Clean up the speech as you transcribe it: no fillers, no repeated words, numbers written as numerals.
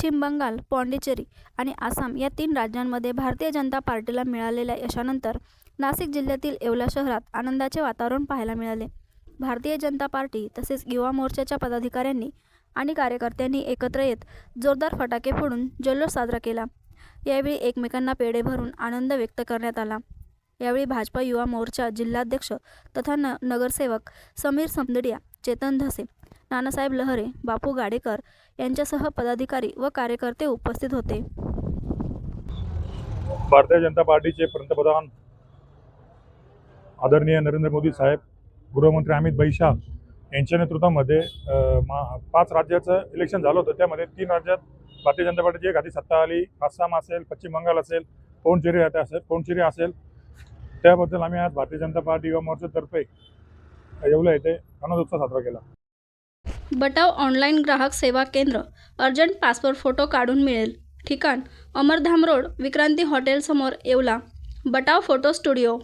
पश्चिम बंगाल, पाँडिचेरी आणि आसाम या 3 राज्यांमध्ये भारतीय जनता पार्टीला मिळालेल्या यशानंतर नाशिक जिल्ह्यातील येवला शहरात आनंदाचे वातावरण पाहायला मिळाले। भारतीय जनता पार्टी तसेच युवा मोर्चाच्या पदाधिकाऱ्यांनी आणि कार्यकर्त्यांनी एकत्र येत जोरदार फटाके फोडून जल्लोष साजरा केला। यावेळी एकमेकांना पेढे भरून आनंद व्यक्त करण्यात आला। यावेळी भाजपा युवा मोर्चा जिल्हाध्यक्ष तथा नगरसेवक समीर समदडिया, चेतन धसे, नानासाहेब लहरे, बापू गाडेकर यांच्यासह पदाधिकारी व कार्यकर्ते उपस्थित होते। भारतीय जनता पार्टीचे पंतप्रधान आदरणीय नरेंद्र मोदी साहेब, गृहमंत्री अमित भाई शाह यांच्या नेतृत्वामध्ये 5 राज्याचं इलेक्शन झालं होतं। त्यामध्ये 3 राज्यात भारतीय जनता पार्टीची एक हाती सत्ता आली। आसाम असेल, पश्चिम बंगाल असेल, पौंडचेरी असेल। त्याबद्दल आम्ही आज भारतीय जनता पार्टी युवा मोर्चातर्फे येवला येथे आनंदोत्सव साजरा केला। बटाव ऑनलाईन ग्राहक सेवा केंद्र, अर्जंट पासपोर्ट फोटो काढून मिळेल। ठिकाण अमरधाम रोड, विक्रांती हॉटेल समोर, येवला। बटाव photo studio.